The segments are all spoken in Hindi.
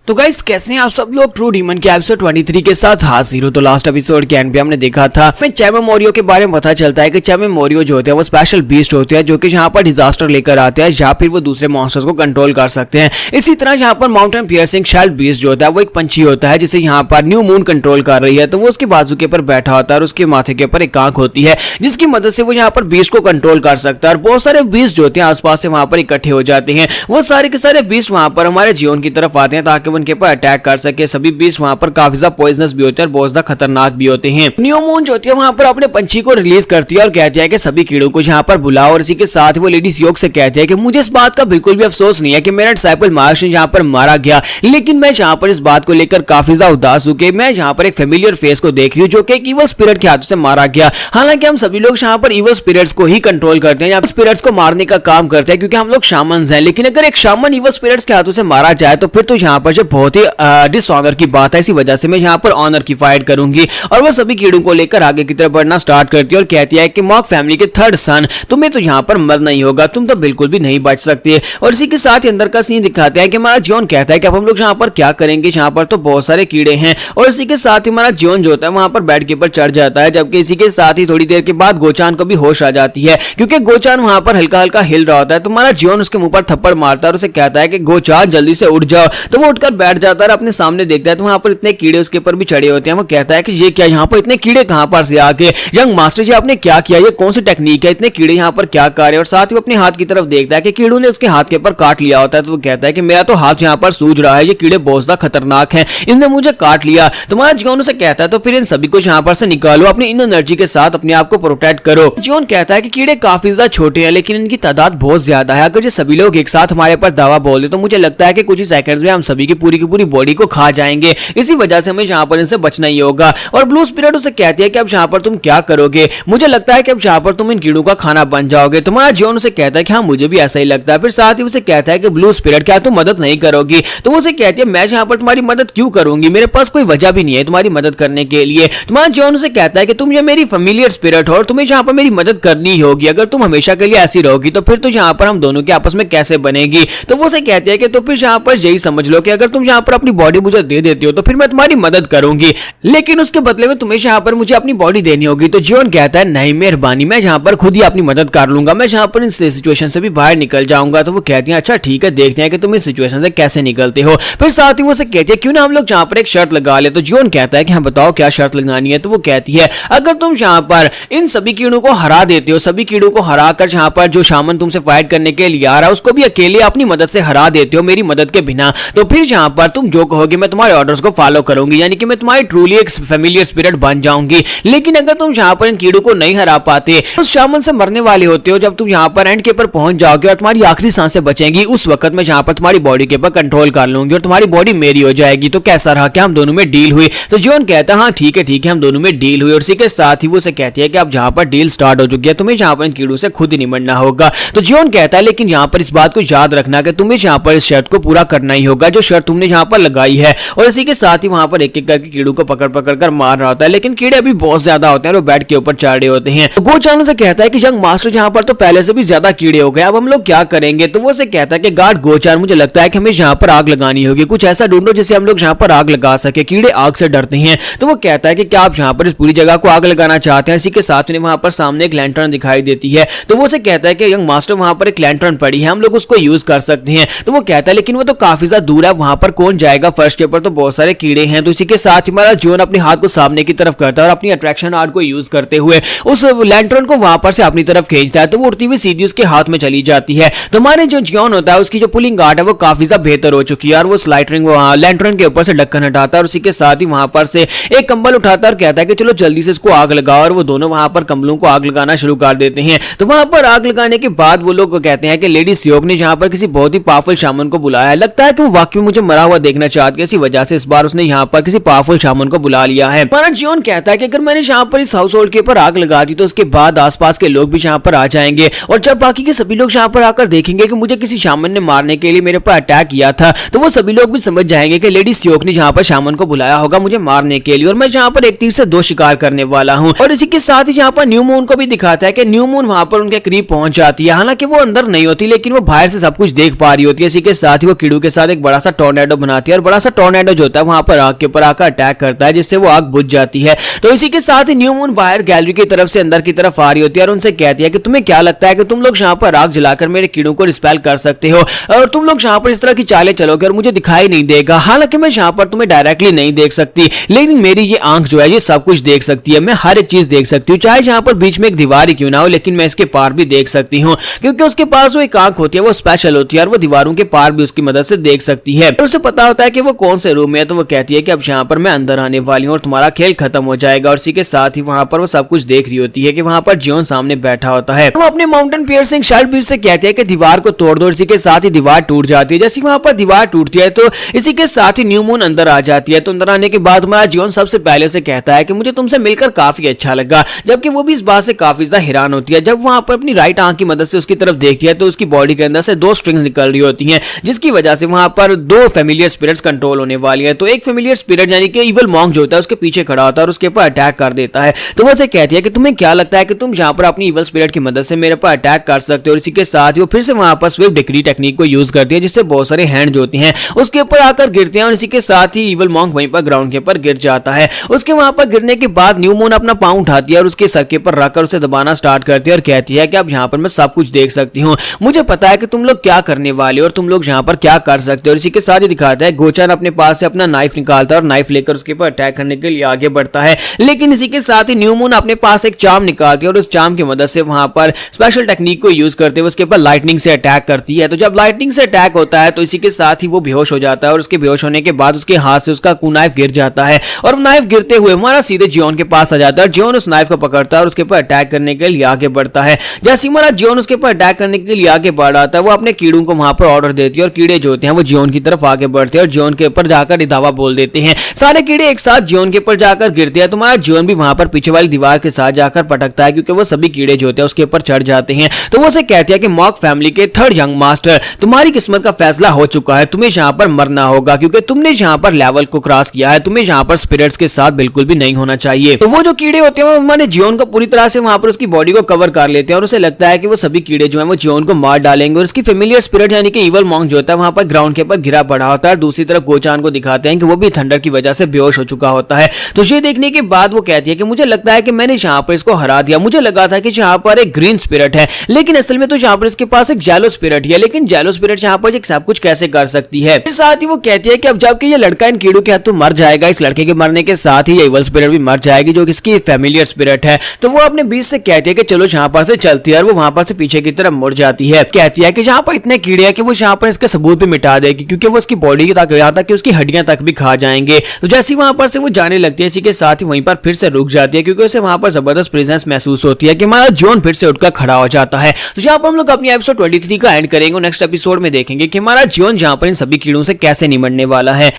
तो गाइस कैसे हैं आप सब लोग ट्रू डीमन के एपिसोड 23 के साथ हाजिर हो। तो लास्ट एपिसोड के एंड पे हमने देखा था चैमो मोरियो के बारे में पता चलता है कि चैमो मोरियो जो होते हैं वो स्पेशल बीस्ट होते हैं जो कि यहाँ पर डिजास्टर लेकर आते हैं या फिर वो दूसरे मॉन्स्टर्स को कंट्रोल कर सकते हैं। इसी तरह यहाँ पर माउंटेन पियर्सिंग शेल्ड बीस्ट जो होता है वो एक पंछी होता है जिसे यहाँ पर न्यू मून कंट्रोल कर रही है। तो वो उसके बाजू के ऊपर बैठा होता है और उसके माथे के ऊपर एक आंख होती है जिसकी मदद से वो यहाँ पर बीस्ट को कंट्रोल कर सकता है। और बहुत सारे बीस्ट जो होते हैं आसपास से वहां पर इकट्ठे हो जाते हैं। वो सारे के सारे बीस्ट वहां पर हमारे जियोन की तरफ आते हैं ताकि उनके ऊपर अटैक कर सके। सभी बीस्ट वहां पर काफी ज्यादा पॉइजनस भी होते हैं और बहुत ज्यादा खतरनाक भी होते हैं। न्यू मून जो होती है वहां पर अपने पंछी को रिलीज करती है और कहती है कि सभी कीड़ों को यहाँ पर बुलाओ। और इसी के साथ वो लेडी सियोक से कहती है कि मुझे इस बात का बिल्कुल भी अफसोस नहीं है कि मेरा डिसाइपल मार्श यहाँ पर मारा गया, लेकिन मैं यहाँ पर इस बात को लेकर काफी ज्यादा उदास हूं कि मैं यहाँ पर एक फेमिलियर फेस को देख रही हूँ जो कि इवल स्पिरिट के हाथों से मारा गया। हालांकि हम सभी लोग यहाँ पर इवल स्पिरिट्स को ही कंट्रोल करते हैं या स्पिरिट्स को मारने का काम करते हैं क्योंकि हम लोग शामन्स हैं। लेकिन अगर एक शामन इवल स्पिरिट्स के हाथों से मारा जाए तो फिर तो यहाँ पर जो बहुत ही डिसऑनर की बात है। इसी वजह से मैं यहाँ पर ऑनर की फाइट करूंगी। और वो सभी कीड़ों को लेकर आगे की तरफ बढ़ना स्टार्ट करती है और कहती है कि मॉक फैमिली के थर्ड सन तुम्हें तो यहाँ पर मरना ही होगा, तुम तो बिल्कुल भी नहीं बच सकते। और इसी के साथ ही अंदर का सीन दिखाते हैं कि हमारा जियोन कहता है कि अब हम लोग यहाँ पर क्या करेंगे, यहाँ पर तो बहुत सारे कीड़े हैं। और इसी के साथ ही हमारा जियोन जो होता है वहां पर बेड के ऊपर चढ़ जाता है। जबकि इसी के साथ ही थोड़ी देर के बाद गोचान को भी होश आ जाती है क्योंकि गोचान वहां पर हल्का हल्का हिल रहा होता है। तो हमारा जियोन उसके मुंह पर थप्पड़ मारता है और उसे कहता है कि गोचान जल्दी से उठ जाओ। तो वो उठकर बैठ जाता है और अपने सामने देखता है तो वहां पर इतने कीड़े उसके ऊपर भी चढ़े होते हैं। वो कहता है कि ये क्या, यहाँ पर इतने कीड़े कहां पर से आ गए? यंग मास्टर जी आपने क्या किया, ये कौन सी टेक्निक है, इतने कीड़े यहाँ पर क्या कर रहे हैं? और साथ ही वो अपने हाथ की तरफ देखता है कि कीड़ों ने उसके हाथ के ऊपर काट लिया होता है। तो वो कहता है कि मेरा तो हाथ यहाँ पर सूज रहा है, ये कीड़े बहुत ज्यादा खतरनाक हैं, इनने मुझे काट लिया। तुम्हारा जियोन उसे कहता है तो फिर इन सभी को यहाँ पर से निकालो, अपनी इन एनर्जी के साथ अपने आप को प्रोटेक्ट करो। जियोन कहता है कि कीड़े काफी ज्यादा छोटे हैं लेकिन इनकी तादाद बहुत ज्यादा है। अगर ये सभी लोग एक साथ हमारे पर दावा बोल दे तो मुझे लगता है कि कुछ ही सेकंड्स में हम सभी की पूरी बॉडी को खा जाएंगे। इसी वजह से हमें यहाँ पर इनसे बचना ही होगा। और ब्लू स्पिरिट उसे कहती है कि अब यहाँ पर तुम क्या करोगे? मुझे लगता है कि अब यहाँ पर तुम इन कीड़ों का खाना बन जाओगे। तुम्हारा जियोन उसे कहता है कि हाँ मुझे भी ऐसा ही लगता है। फिर साथ ही उसे कहता है कि ब्लू स्पिरिट क्या तुम मदद नहीं करोगी? तो वो उसे कहती है मैं यहाँ पर तुम्हारी मदद क्यों करूंगी, मेरे पास कोई वजह भी नहीं है तुम्हारी मदद करने के लिए। तुम्हारा जियोन उसे कहता है कि तुम ये मेरी फेमिलियर स्पिरिट हो और तुम्हें यहाँ पर मेरी मदद करनी ही होगी। अगर तुम हमेशा के लिए ऐसी रहोगी तो फिर तो यहाँ पर हम दोनों के आपस में कैसे बनेगी? तो वो उसे कहती है कि तो फिर यहाँ पर यही समझ लो कि अगर तुम यहाँ पर अपनी बॉडी मुझे दे देती हो तो फिर मैं तुम्हारी मदद करूंगी, लेकिन उसके बदले में तुम्हें यहाँ पर मुझे अपनी बॉडी देनी होगी। तो जियोन कहता है नहीं मेहरबानी, मैं यहाँ पर खुद ही अपनी मदद कर लूंगा, मैं यहाँ पर इस सिचुएशन से भी बाहर निकल जाऊंगा। तो वो कहती है अच्छा ठीक है, देखते हैं कि तुम इस सिचुएशन से कैसे निकलते हो। फिर साथ ही वो से कहती है क्यों ना हम लोग यहाँ पर एक शर्त लगा ले। तो जियोन कहता है कि हाँ बताओ क्या शर्त लगानी है। तो वो कहती है अगर तुम यहाँ पर इन सभी कीड़ों को हरा देते हो, सभी कीड़ों को हरा कर यहाँ पर जो शामन तुमसे फाइट करने के लिए आ रहा है उसको भी अकेले अपनी मदद से हरा देते हो मेरी मदद के बिना, तो फिर यहाँ पर तुम जो कहोगे मैं तुम्हारे ऑर्डर्स को फॉलो करूंगी, यानी कि मैं तुम्हारी ट्रूली एक फेमिलियर स्पिरिट बन जाऊंगी। लेकिन अगर तुम यहाँ पर इन कीड़ों को नहीं हरा पाते उस शामन से मरने वाले होते हो। जब तुम यहाँ पर एंड के ऊपर पहुंच जाओगे और तुम्हारी आखिरी सांसें बचेंगी उस वक्त मैं यहाँ पर तुम्हारी बॉडी के ऊपर कंट्रोल कर लूंगी और तुम्हारी बॉडी मेरी हो जाएगी। तो कैसा रहा, क्या हम दोनों में डील हुई? तो जियोन कहता है हाँ ठीक है हम दोनों में डील हुई। और इसी के साथ ही वो उसे कहती है कि अब जहाँ पर डील स्टार्ट हो चुकी है तुम्हें यहाँ पर इन कीड़ों से खुद ही निमटना होगा। तो जियोन कहता है लेकिन यहाँ पर इस बात को याद रखना कि तुम्हें यहाँ पर इस शर्त को पूरा करना ही होगा जो शर्त तुमने यहाँ पर लगाई है। और इसी के साथ ही वहां पर एक एक करके कीड़ों को पकड़ कर मार रहा होता है, लेकिन कीड़े अभी बहुत ज्यादा होते हैं और बेड के ऊपर चढ़ रहे होते हैं। तो गोचान से कहता है कि यंग मास्टर यहाँ पर तो पहले से भी ज्यादा कीड़े हो गए, अब हम लोग क्या करेंगे? तो वो से कहता है कि गार्ड गोचान मुझे लगता है कि हमें यहाँ पर आग लगानी होगी, कुछ ऐसा ढूंढो जिससे हम लोग यहाँ पर आग लगा सके, कीड़े आग से डरते हैं। तो वो कहता है कि क्या आप यहाँ पर इस पूरी जगह को आग लगाना चाहते हैं? इसी के साथ उन्हें वहां पर सामने एक लैंटर्न दिखाई देती है। तो वो से कहता है कि यंग मास्टर वहां पर एक लैंटर्न पड़ी है, हम लोग उसको यूज कर सकते हैं। तो वो कहता है लेकिन वो तो काफी ज्यादा दूर है, वहां पर कौन जाएगा, फर्श के ऊपर तो बहुत सारे कीड़े हैं। तो इसी के साथ ही हमारा जियोन अपने हाथ को सामने की तरफ करता है और अपनी अट्रैक्शन आर्ट को यूज करते हुए उस लैंटर्न को वहां पर से अपनी तरफ खींचता है। तो वो उड़ती हुई सीधी उसके हाथ में चली जाती है। तो हमारे जो जियोन होता है उसकी जो पुलिंग आर्ट है वो काफी ज्यादा बेहतर हो चुकी है और वो स्लाइटरिंग लैंटर्न के ऊपर से ढक्कन हटाता है और उसी के साथ ही वहां पर से एक कंबल उठाता है और कहता है कि चलो जल्दी से इसको आग लगाओ। और वो दोनों वहां पर कंबलों को आग लगाना शुरू कर देते हैं। तो वहां पर आग लगाने के बाद वो लोग कहते हैं कि लेडी सियोक ने जहां पर किसी बहुत ही पावरफुल शामन को बुलाया है, लगता है कि वो वाकई मुझे मरा हुआ देखना चाहती है, इसी वजह से इस बार उसने यहाँ पर किसी पावरफुल शामन को बुला लिया है। हमारा जियोन कहता है कि अगर मैंने यहाँ पर इस हाउस होल्ड के ऊपर आग लगा दी तो उसके बाद आसपास के लोग भी यहाँ पर आ जाएंगे और जब बाकी के सभी लोग यहाँ पर आकर देखेंगे कि मुझे किसी शामन ने मारने के लिए मेरे पर अटैक किया था तो वो सभी लोग भी समझ जाएंगे कि लेडी सियोक ने यहाँ पर शामन को बुलाया होगा मुझे मारने के लिए और मैं यहाँ पर एक तीर से दो शिकार करने वाला हूँ। और इसी के साथ ही यहाँ पर न्यू मून को भी दिखाता है कि न्यू मून वहां पर उनके करीब पहुंच जाती है, हालांकि वो अंदर नहीं होती लेकिन वो बाहर से सब कुछ देख पा रही होती है। इसी के साथ ही वो कीड़ों के साथ एक बड़ा सा टोर्नेडो बनाती है और बड़ा सा टोर्नेडो जो होता है वहां पर आग के ऊपर आकर अटैक करता है, जिससे वो आग बुझ जाती है। तो इसी के साथ ही न्यू मून बाहर गैलरी की तरफ से अंदर की तरफ आ रही होती है और उनसे कहती है कि तुम्हें क्या लगता है कि तुम लोग यहाँ पर आग जलाकर मेरे कीड़ों को रिस्पेल कर सकते हो और तुम लोग यहाँ पर इस तरह की चालें चलोगे और मुझे दिखाई नहीं देगा। हालांकि मैं यहाँ पर तुम्हें डायरेक्टली नहीं देख सकती, लेकिन मेरी ये आंख जो है ये सब कुछ देख सकती है, मैं हर एक चीज देख सकती हूँ, चाहे यहाँ पर बीच में एक दीवार ही क्यों ना हो, लेकिन मैं इसके पार भी देख सकती हूँ, क्योंकि उसके पास वो एक आंख होती है, वो स्पेशल होती है और वो दीवारों के पार भी उसकी मदद से देख सकती है। और उसे पता होता है कि वो कौन से रूम में है, तो वो कहती है कि अब यहाँ पर मैं अंदर आने वाली हूँ और तुम्हारा खेल खत्म हो जाएगा। और इसी के साथ ही वहां पर वो सब कुछ देख रही होती है कि वहां पर जियोन सामने बैठा होता है। वो अपने माउंटेन पियर्सिंग शेल्ड बीच से कहते हैं कि दीवार को तोड़ दो। इसी के साथ ही दीवार टूट जाती है। जैसे वहां पर दीवार टूटती है तो इसी के साथ ही न्यू मून अंदर आ जाती है। तो अंदर आने के बाद हमारा जियोन सबसे पहले से कहता है कि मुझे तुमसे मिलकर काफी अच्छा लगा, जबकि वो भी इस बात से काफी ज्यादा हैरान होती है। जब वहां पर अपनी राइट आंख की मदद से उसकी तरफ देखती है तो उसकी बॉडी के अंदर से 2 स्ट्रिंग्स निकल रही होती हैं, जिसकी वजह से वहां पर 2 फेमिलियर स्पिरिट्स कंट्रोल होने वाली है। तो एक फेमिलियर स्पिरिट यानी कि इविल मॉन्क जो होता है उसके पीछे खड़ा होता है और उसके ऊपर अटैक कर देता है। तो वो से कहती है कि तुम्हें क्या लगता है कि तुम यहाँ पर अपनी इविल स्पिरिट की मदद से मेरे पर अटैक कर सकते हो। और इसी के साथ ही वो फिर से वहां पर स्विफ्ट डिक्री टेक्निक को यूज करती है, जिससे बहुत सारे हैंड जो होती हैं उसके ऊपर आकर गिरते हैं और इसी के साथ ही इविल मॉन्क वहीं पर ग्राउंड के ऊपर गिर जाता है। उसके वहां पर गिरने के बाद न्यू मून अपना पांव उठाती है और उसके सर के ऊपर रखकर उसे दबाना स्टार्ट करती है और कहती है कि अब यहाँ पर मैं सब कुछ देख सकती हूँ, मुझे पता है कि तुम लोग क्या करने वाले हो और तुम लोग यहाँ पर क्या कर सकते हो। और इसी के साथ ही दिखाता है गोचान अपने पास से अपना नाइफ निकालता है और नाइफ लेकर उसके ऊपर अटैक करने के लिए आगे बढ़ता है। लेकिन इसी के साथ ही न्यू मून अपने पास एक चार्म निकालती है और उस चार्म की मदद से वहां पर स्पेशल टेक्निक को यूज करते हुए उसके ऊपर लाइटनिंग से अटैक करती है। तो जब लाइटनिंग से अटैक होता है तो इसी के साथ ही वो बेहोश हो जाता है और उसके बेहोश होने के बाद उसके हाथ से उसका नाइफ गिर जाता है और नाइफ गिरते हुए हमारा सीधे जियोन के पास आ जाता है। जियोन उस नाइफ को पकड़ता है और उसके ऊपर अटैक करने के लिए आगे बढ़ता है। जैसे हमारा जियोन उसके ऊपर अटैक करने के लिए आगे बढ़ रहा था, वो अपने कीड़ों को वहां पर ऑर्डर देती है और कीड़े जो होते हैं वो जियोन की तरफ आगे बढ़ते हैं और जियोन के ऊपर जाकर इदावा बोल देते हैं। सारे कीड़े एक साथ जियोन के ऊपर जाकर गिरते हैं। तुम्हारा जियोन भी वहां पर पीछे वाली दीवार के साथ जाकर पटकता है, क्योंकि वो सभी कीड़े जो होते हैं उसके ऊपर चढ़ जाते हैं। तो वो उसे कहती है कि मॉक फैमिली के 3rd यंग मास्टर, तुम्हारी किस्मत का फैसला हो चुका है, तुम्हें यहाँ पर मरना होगा, क्योंकि तुमने यहाँ पर लेवल को क्रॉस किया है, तुम्हें यहाँ पर स्पिरिट्स के साथ बिल्कुल भी नहीं होना चाहिए। तो वो जो कीड़े होते हैं वो हमारे जियोन को पूरी तरह से वहां पर उसकी बॉडी को कवर कर लेते हैं और उसे लगता है कि वो सभी कीड़े जो हैं वो जियोन को मार डालेंगे। और उसकी फेमिलियर स्पिरिट यानी कि इविल मॉन्क जो होता है वहां पर ग्राउंड के ऊपर गिरा पड़ा होता है। दूसरी तरफ गोचान को दिखाते हैं कि वो भी थंडर की वजह से बेहोश हो चुका होता है। तो ये देखने के बाद वो कहती है कि मुझे लगता है कि मैंने यहाँ पर इसको हरा दिया, मुझे लगा था कि यहाँ पर एक ग्रीन स्पिरिट है, लेकिन असल में तो यहाँ पर इसके पास एक जेलो स्पिरिट है, लेकिन जेलो स्पिरिट यहाँ पर सब कुछ कैसे कर सकती है। फिर साथ ही वो कहती है कि अब जबकि ये लड़का इन कीड़ों के हाथों मर जाएगा, इस लड़के के मरने के साथ ही ये इविल स्पिरिट भी मर जाएगी जो इसकी फेमिलियर स्पिरिट है। तो वो अपने बीच से कहती है कि चलो यहाँ पर से चलती है और वो वहां पर से पीछे की तरफ मुड़ जाती है। कहती है कि यहाँ पर इतने कीड़े हैं कि वो यहाँ पर इसके सबूत भी मिटा देगी, क्योंकि वो उसकी बॉडी तक यहाँ तक कि उसकी हड्डियां तक भी खा जाएंगे। तो जैसे वहां पर से वो जाने लगती है, इसी के साथ ही वहीं पर फिर से रुक जाती है, क्योंकि उसे वहां पर जबरदस्त प्रेजेंस महसूस होती है कि हमारा जियोन फिर से उठकर खड़ा हो जाता है। तो यहाँ पर हम लोग अपनी एपिसोड 23 का एंड करेंगे। नेक्स्ट एपिसोड में देखेंगे कि हमारा जियोन जहाँ पर इन सभी कीड़ों से कैसे निमटने वाला है।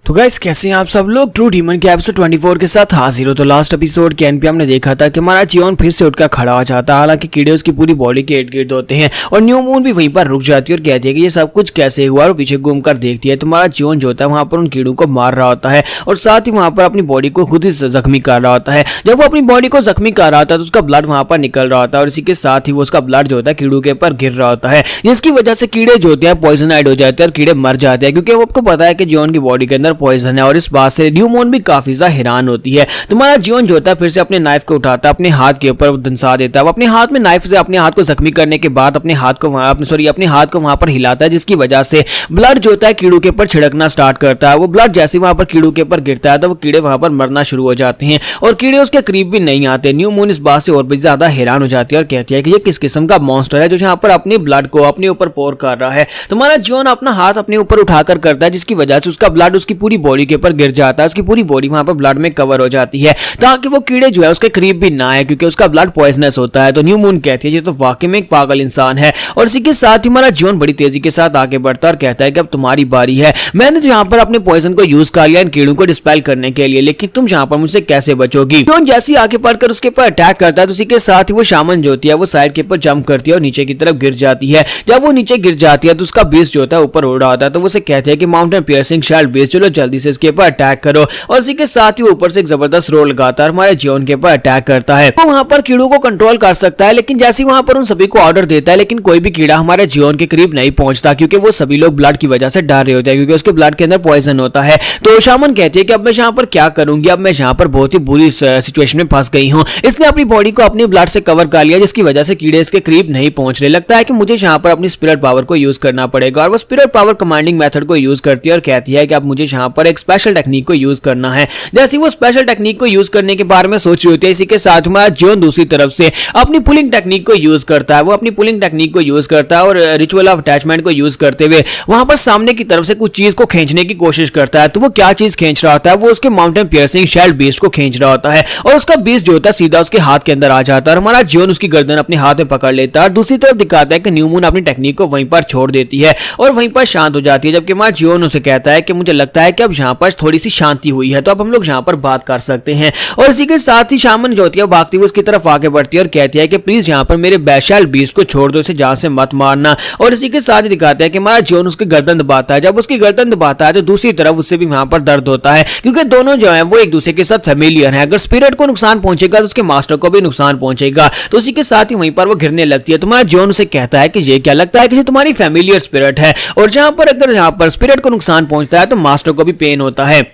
तो गाइस कैसे हैं आप सब लोग। ट्रू डीमन के एपिसोड 24 के साथ हाजिर हो। तो लास्ट एपिसोड के एंड पे हमने देखा था कि हमारा जियोन फिर से उठकर खड़ा हो जाता है, हालांकि कीड़े उसकी पूरी बॉडी के इर्द गिर्द होते हैं और न्यू मून भी वहीं पर रुक जाती है और कहती है कि ये सब कुछ कैसे हुआ, और पीछे घूमकर देखती है तो हमारा जियोन जो होता है वहां पर उन कीड़ों को मार रहा होता है और साथ ही वहां पर अपनी बॉडी को खुद ही जख्मी कर रहा होता है। जब वो अपनी बॉडी को जख्मी कर रहा होता है तो उसका ब्लड वहां पर निकल रहा होता है और इसी के साथ ही वो उसका ब्लड जो होता है कीड़ों के ऊपर गिर रहा होता है, जिसकी वजह से कीड़े जो होते हैं पॉइजनाइड हो जाते हैं और कीड़े मर जाते हैं, क्योंकि आपको पता है कि जियोन की बॉडी के अंदर पॉइजन है। और इस बात से न्यू मून भी काफी ज्यादा हैरान होती है। तुम्हारा जियोन जो होता है फिर से अपने नाइफ को उठाता है, अपने हाथ के ऊपर दंसा देता है। वो अपने हाथ में नाइफ से अपने हाथ को जख्मी करने के बाद अपने हाथ को वहां पर हिलाता है, जिसकी वजह से ब्लड जो होता है कीड़ों के ऊपर छिड़कना स्टार्ट करता है। वो ब्लड जैसे वहां पर कीड़ों के ऊपर गिरता है तो वो कीड़े वहां पर मरना शुरू हो जाते हैं और कीड़े उसके करीब भी नहीं आते। न्यू मून इस बात से और भी ज्यादा हैरान हो जाती है और कहती है कि ये किस किस्म का मॉन्स्टर है जो यहाँ पर अपने ब्लड को अपने ऊपर पोर कर रहा है। तुम्हारा जियोन अपना हाथ अपने ऊपर उठाकर करता है, जिसकी वजह से उसका ब्लड उसकी पूरी बॉडी के ऊपर गिर जाता है, उसकी पूरी बॉडी वहां पर ब्लड में कवर हो जाती है ताकि वो कीड़े जो है उसके करीब भी ना आए, क्योंकि उसका ब्लड पॉइजनस होता है। तो न्यू मून कहती है ये तो वाकई में एक पागल इंसान है। और इसी के साथ ही हमारा जियोन बड़ी तेजी के साथ आगे बढ़ता है और कहता है कि अब तुम्हारी बारी है, मैंने तो यहाँ पर अपने पॉइजन को यूज कर लिया इन कीड़ों को डिस्पेल करने के लिए, लेकिन तुम यहाँ पर मुझसे कैसे बचोगी। जियोन जैसे आगे बढ़कर उसके ऊपर अटैक करता है तो उसी के साथ ही वो शामन जो होती है वो साइड के ऊपर जंप करती है और नीचे की तरफ गिर जाती है। जब वो नीचे गिर जाती है तो उसका बेस जो होता है ऊपर उड़ रहा होता है। तो वो उसे कहते हैं कि माउंटेन पियर्सिंग शेल्ड बेस, चलो जल्दी से इसके ऊपर अटैक करो। और इसी के साथ ही ऊपर से एक जबरदस्त रोल लगाता है, हमारे जियोन के ऊपर अटैक करता है। वो वहां पर कीड़ों को कंट्रोल कर सकता है, लेकिन जैसे वहां पर उन सभी को ऑर्डर देता है, लेकिन कोई भी कीड़ा हमारे जियोन के करीब नहीं पहुंचता, क्योंकि वो सभी लोग ब्लड की वजह से डर रहे होते हैं, क्योंकि उसके ब्लड के अंदर पॉइजन होता है। तो शामन कहती है कि अब मैं यहाँ पर क्या करूंगी, अब मैं यहाँ पर बहुत ही बुरी सिचुएशन में फंस गई हूँ। इसने अपनी बॉडी को अपने ब्लड से कवर कर लिया, जिसकी वजह से कीड़े इसके करीब नहीं पहुंच रहे। लगता है कि मुझे यहाँ पर अपनी स्पिरिट पावर को यूज करना पड़ेगा, और वो स्पिरिट पावर कमांडिंग मेथड को यूज करती है और कहती है कि अब मुझे यहाँ पर एक स्पेशल टेक्निक को यूज करना है। जैसे वो स्पेशल टेक्निक को यूज करने के बारे में सोच रही होती है, इसी के साथ हमारा जियोन दूसरी तरफ से अपनी पुलिंग टेक्निक को यूज करता है। वो अपनी पुलिंग टेक्निक को यूज करता है और रिचुअल ऑफ अटैचमेंट को यूज करते हुए वहां पर सामने की तरफ से कुछ चीज को खींचने की कोशिश करता है। तो वो क्या चीज खींच रहा होता है, वो उसके माउंटेन पियर्सिंग शेल्ड बीस्ट को खींच रहा होता है, और उसका बीस्ट जो होता है सीधा उसके हाथ के अंदर आ जाता है। हमारा जियोन उसकी गर्दन अपने हाथ में पकड़ लेता है और दूसरी तरफ दिखाता है कि न्यू मून अपनी टेक्निक को वहीं पर छोड़ देती है और वहीं पर शांत हो जाती है। जबकि हमारा जियोन उसे कहता है कि मुझे लगता है कि अब यहाँ पर थोड़ी सी शांति हुई है, तो अब हम लोग यहाँ पर बात कर सकते हैं। और इसी के साथ ही शामन जो होती है भागती हुई उसकी तरफ आगे बढ़ती है और कहती है कि प्लीज यहाँ पर मेरे बैशाल बीस्ट को छोड़ दो, इसे जान से मत मारना। और इसी के साथ ही दिखाता है कि हमारा जियोन उसकी गर्दन दबाता है। जब उसकी गर्दन दबाता है तो दूसरी तरफ उससे भी वहां पर दर्द होता है, क्योंकि दोनों जो है वो एक दूसरे के साथ फैमिलियर हैं। अगर स्पिरिट को नुकसान पहुंचेगा तो उसके मास्टर को भी नुकसान पहुंचेगा। तो उसी के साथ ही वहीं पर वो गिरने लगती है। तुम्हारा जियोन उसे कहता है कि ये क्या लगता है कि ये तुम्हारी फैमिलियर स्पिरिट है, और जहां पर अगर यहाँ पर स्पिरिट को नुकसान पहुंचता है तो मास्टर को भी पेन होता है।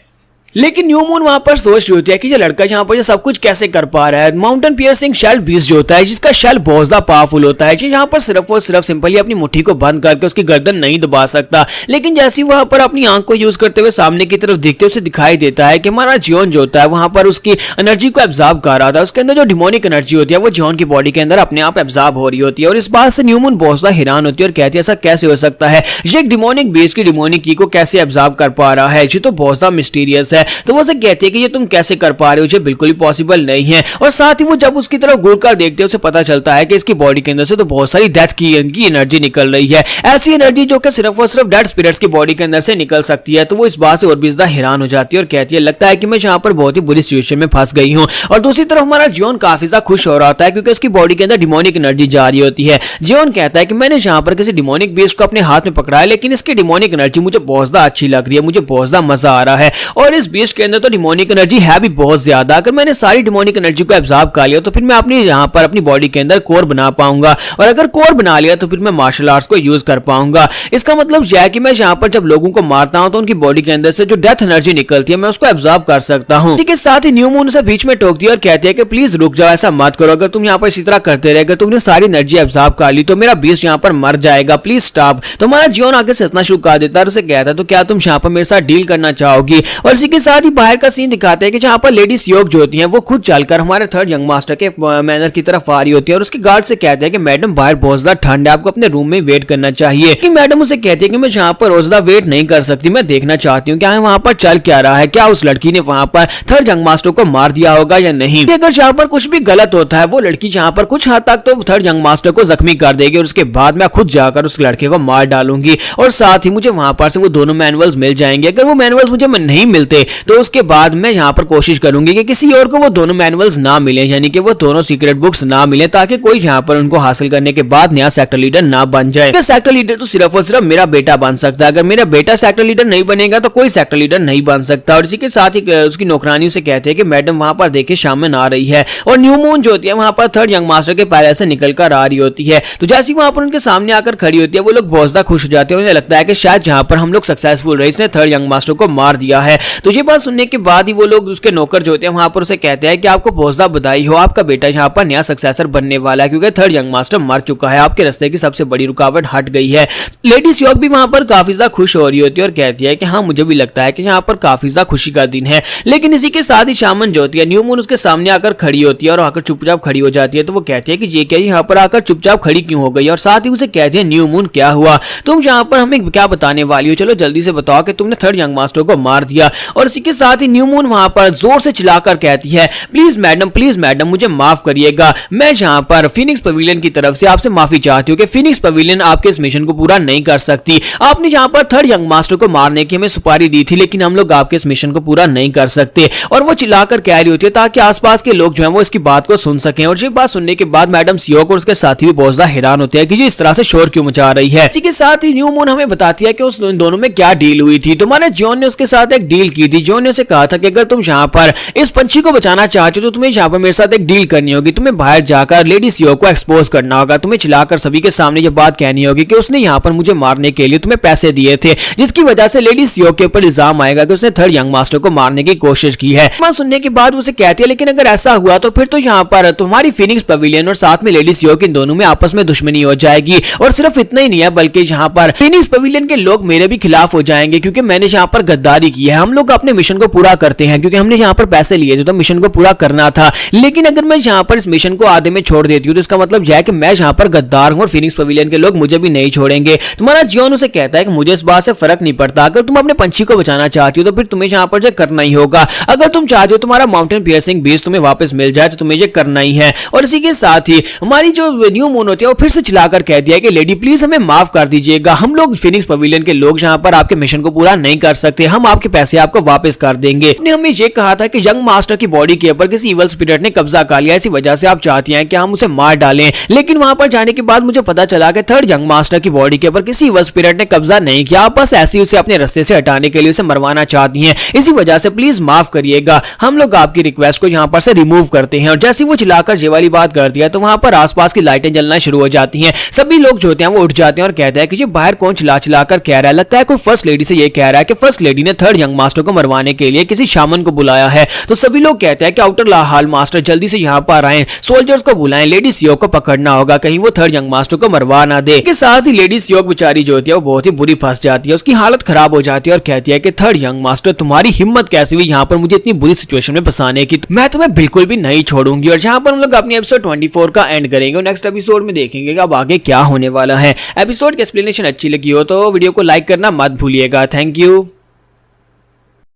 लेकिन न्यू मून वहां पर सोच रही होती है कि ये लड़का यहाँ पर ये सब कुछ कैसे कर पा रहा है। माउंटेन पियर्सिंग शेल बीस्ट जो होता है, जिसका शेल बहुत ज्यादा पावरफुल होता है, यहाँ पर सिर्फ और सिर्फ सिंपली अपनी मुट्ठी को बंद करके उसकी गर्दन नहीं दबा सकता। लेकिन जैसे ही वहां पर अपनी आंख को यूज करते हुए सामने की तरफ देखते उसे दिखाई देता है कि हमारा जियोन जो होता है वहां पर उसकी एनर्जी को एब्जॉर्ब कर रहा था। उसके अंदर जो डिमोनिक एनर्जी होती है वो जियोन की बॉडी के अंदर अपने आप एब्जॉर्ब हो रही होती है। और इस बात से न्यू मून बहुत ज्यादा हैरान होती है और कहती है ऐसा कैसे हो सकता है, ये एक डिमोनिक बेस की डिमोनिक की को कैसे एब्जॉर्ब कर पा रहा है, ये तो बहुत ज्यादा मिस्टीरियस है। तो वो कहती है कि ये तुम कैसे कर पा रहे हो, ये बिल्कुल ही पॉसिबल नहीं है। और साथ ही वो जब उसकी तरफ घूरकर देखते हैं उसे पता चलता है कि इसकी बॉडी के अंदर से तो बहुत सारी डेथ की एनर्जी निकल रही है, ऐसी एनर्जी जो कि सिर्फ और सिर्फ डेड स्पिरिट्स की बॉडी के अंदर से निकल सकती है। तो वो इस बात से और भी ज्यादा हैरान हो जाती है और कहती है लगता है कि मैं यहाँ पर बहुत ही बुरी सिचुएशन में फंस गई हूँ। और दूसरी तरफ हमारा जियोन काफी ज्यादा खुश हो रहा होता है क्योंकि उसकी बॉडी के अंदर डिमोनिक एनर्जी जा रही होती है। जियोन कहता है कि मैंने यहाँ पर किसी डिमोनिक बीस्ट को अपने हाथ में पकड़ा है, लेकिन इसकी डिमोनिक एनर्जी मुझे बहुत ज्यादा अच्छी लग रही है, मुझे बहुत ज्यादा मजा आ रहा है। और इस बीस्ट के अंदर तो डिमोनिक एनर्जी है भी बहुत ज्यादा। अगर मैंने सारी डिमोनिक एनर्जी को एब्जॉर्ब कर लिया तो फिर मैं अपनी यहाँ पर अपनी बॉडी के अंदर कोर बना पाऊंगा, और अगर कोर बना लिया तो फिर मैं मार्शल आर्ट्स को यूज कर पाऊंगा। इसका मतलब यह है कि मैं यहाँ पर जब लोगों को मारता हूं तो उनकी बॉडी के अंदर से जो डेथ एनर्जी निकलती है मैं उसको एब्जॉर्ब कर सकता हूँ। इसी के साथ ही न्यू मून से बीच में टोकती है और कहती है कि प्लीज रुक जाओ, ऐसा मत करो। अगर तुम यहाँ पर इसी तरह करते रहे, तुमने सारी एनर्जी एब्जॉर्ब कर ली तो मेरा बीस्ट यहाँ पर मर जाएगा, प्लीज स्टॉप। तो हमारा जियोन आगे से इतना शुरू कर देता है और उसे कहता है तो क्या तुम यहाँ पर मेरे साथ डील करना चाहोगी। और इसी के साथ ही बाहर का सीन दिखाते हैं कि जहाँ पर लेडी सियोक जो होती है वो खुद चलकर हमारे थर्ड यंग मास्टर के मैनर की तरफ आ रही होती है और उसके गार्ड से कहते हैं कि मैडम बाहर बहुत ज्यादा ठंड है, आपको अपने रूम में वेट करना चाहिए। कि मैडम उसे कहती है कि मैं यहाँ पर रोज ज्यादा वेट नहीं कर सकती, मैं देखना चाहती हूँ क्या वहाँ पर चल क्या रहा है, क्या उस लड़की ने वहाँ पर थर्ड यंग मास्टर को मार दिया होगा या नहीं। अगर यहाँ पर कुछ भी गलत होता है वो लड़की यहाँ पर कुछ हद तक तो थर्ड यंग मास्टर को जख्मी कर देगी और उसके बाद मैं खुद जाकर उस लड़के को मार डालूंगी। और साथ ही मुझे वहां पर से वो दोनों मैनुअल्स मिल जाएंगे। अगर वो मैनुअल्स मुझे नहीं मिलते तो उसके बाद मैं यहाँ पर कोशिश करूंगी कि किसी और को वो दोनों मैनुअल्स ना मिले, यानी कि वो दोनों सीक्रेट बुक्स ना मिले, ताकि कोई यहाँ पर उनको हासिल करने के बाद नया सेक्टर लीडर ना बन जाए। सेक्टर लीडर तो सिर्फ और सिर्फ मेरा बेटा बन सकता है, अगर मेरा बेटा सेक्टर लीडर नहीं बनेगा तो कोई सेक्टर लीडर नहीं बन सकता। और इसी के साथ ही उसकी नौकरानी से कहते हैं कि मैडम वहां पर देखिए शामन आ रही है, और न्यू मून जो होती है वहां पर थर्ड यंग मास्टर के पैलेस से निकलकर आ रही होती है। तो जैसे वहां पर उनके सामने आकर खड़ी होती है वो लोग बहुत ज्यादा खुश हो जाते हैं, उन्हें लगता है कि शायद जहां पर हम लोग सक्सेसफुल रहे, इसने थर्ड यंग मास्टर को मार दिया है। तो ये बात सुनने के बाद ही वो लोग उसके नौकर जो होते हैं वहां पर उसे कहते हैं कि आपको बहुत ज्यादा बधाई हो, आपका बेटा यहाँ पर नया सक्सेसर बनने वाला है, क्योंकि थर्ड यंग मास्टर मर चुका है, आपके रास्ते की सबसे बड़ी रुकावट हट गई है। लेडी सियोक भी वहां पर काफी ज्यादा खुश हो रही होती है और कहती है कि हाँ मुझे भी लगता है कि यहाँ पर काफी ज्यादा खुशी का दिन है। लेकिन इसी के साथ ही शामन जो होती है न्यू मून उसके सामने आकर खड़ी होती है और आकर चुपचाप खड़ी हो जाती है। तो वो कहती है कि ये क्या यहाँ पर आकर चुपचाप खड़ी क्यों हो गई, और साथ ही उसे कहती है न्यू मून क्या हुआ, तुम यहाँ पर हमें क्या बताने वाली हो, चलो जल्दी से बताओ कि तुमने थर्ड यंग मास्टर को मार दिया। और इसी के साथ ही न्यू मून वहां पर जोर से चिल्लाकर कहती है प्लीज मैडम मुझे माफ करिएगा, मैं यहाँ पर फिनिक्स पवेलियन की तरफ से आपसे माफी चाहती हूँ कि फिनिक्स पवेलियन आपके इस मिशन को पूरा नहीं कर सकती। आपने यहाँ पर थर्ड यंग मास्टर को मारने की हमें सुपारी दी थी, लेकिन हम लोग आपके इस मिशन को पूरा नहीं कर सकते। और वो चिल्लाकर कह रही होती है ताकि आसपास के लोग जो है वो इसकी बात को सुन सकें। और ये बात सुनने के बाद मैडम सियोक और उसके साथी भी बहुत ज्यादा हैरान होते हैं कि ये इस तरह से शोर क्यों मचा रही है। इसी के साथ ही न्यू मून हमें बताती है कि उस दोनों में क्या डील हुई थी। तुम्हारे जॉन ने उसके साथ एक डील की थी। जॉन ने उसे कहा था कि अगर तुम यहाँ पर इस पंछी को बचाना चाहते हो तो तुम्हें यहाँ पर मेरे साथ एक डील करनी होगी, तुम्हें बाहर जाकर लेडी सियोक को एक्सपोज करना होगा, तुम्हें चिल्लाकर सभी के सामने ये बात कहनी होगी कि उसने यहाँ पर मुझे मारने के लिए तुम्हें पैसे दिए थे, जिसकी वजह से लेडी सियोक के ऊपर इल्जाम आएगा कि उसने थर्ड यंग मास्टर को मारने की कोशिश की है। सुनने के बाद उसे कहती है लेकिन अगर ऐसा हुआ तो फिर तो यहाँ पर तुम्हारी फिनिक्स पवेलियन और साथ में लेडी सियोक इन दोनों में आपस में दुश्मनी हो जाएगी। और सिर्फ इतना ही नहीं है बल्कि यहाँ पर फिनिक्स पवेलियन के लोग मेरे भी खिलाफ हो जाएंगे क्योंकि मैंने यहाँ पर गद्दारी की है। हम लोग अपने मिशन को पूरा करते हैं क्योंकि हमने यहाँ पर पैसे लिए थे तो मिशन को पूरा करना था, लेकिन अगर मैं यहाँ पर इस मिशन को आधे में छोड़ देती हूँ तो इसका मतलब यह है कि मैं यहाँ पर गद्दार हूँ और फिनिक्स पवेलियन के लोग मुझे भी नहीं छोड़ेंगे। तुम्हारा जियोन उसे कहता है कि मुझे इस बात से फर्क नहीं पड़ता, अगर तुम अपने पंछी को बचाना चाहती हो तो फिर तुम्हें यहाँ पर करना ही होगा। अगर तुम चाहते हो तुम्हारा माउंटेन पियर्सिंग बीज तुम्हें वापस मिल जाए तो तुम्हें ये करना ही है। और इसी के साथ ही हमारी जो न्यू मून होती है वो फिर से चिल्लाकर कह दिया कि लेडी प्लीज हमें माफ कर दीजिएगा, हम लोग फिनिक्स पवेलियन के लोग यहाँ पर आपके मिशन को पूरा नहीं कर सकते, हम आपके पैसे आपको वापस कर देंगे। ने हमें ये कहा था कि यंग मास्टर की बॉडी के ऊपर किसी इवल स्पिरिट ने कब्जा कर लिया, इसी वजह से आप चाहती हैं कि हम उसे मार डालें, लेकिन वहां पर जाने के बाद मुझे पता चला कि थर्ड यंग मास्टर की बॉडी के ऊपर किसी इवल स्पिरिट ने कब्जा नहीं किया, आप बस ऐसे ही उसे अपने रास्ते से हटाने के लिए उसे मरवाना चाहती हैं। इसी वजह से प्लीज माफ करिएगा, हम लोग आपकी रिक्वेस्ट को यहाँ पर से रिमूव करते हैं। और जैसे वो चिल्लाकर ये वाली बात कर दिया तो वहां पर आसपास की लाइटें जलना शुरू हो जाती हैं। सभी लोग जो होते हैं वो उठ जाते हैं और कहते हैं कि ये बाहर कौन चिल्ला कर कह रहा है, लगता है कोई फर्स्ट लेडी से ये कह रहा है कि फर्स्ट लेडी ने थर्ड यंग मास्टर को मरवाने के लिए किसी शामन को बुलाया है। तो सभी लोग कहते हैं कि आउटर हाल मास्टर जल्दी से यहाँ पर आए, सोल्जर्स को बुलाएं, लेडी सियोक को पकड़ना होगा, कहीं वो थर्ड यंग मास्टर को मरवा ना दे। के साथ ही लेडी सियोक बेचारी जो होती है वो बहुत ही बुरी फंस जाती है, उसकी हालत खराब हो जाती है और कहती है कि थर्ड यंग मास्टर तुम्हारी हिम्मत कैसी हुई यहाँ पर मुझे इतनी बुरी सिचुएशन में फंसाने की, मैं तुम्हें बिल्कुल भी नहीं छोड़ूंगी। और यहाँ पर हम लोग अपनी एपिसोड 24 का एंड करेंगे और नेक्स्ट एपिसोड में देखेंगे कि अब आगे क्या होने वाला है। एपिसोड की एक्सप्लेनेशन अच्छी लगी हो तो वीडियो को लाइक करना मत भूलिएगा। Thank you.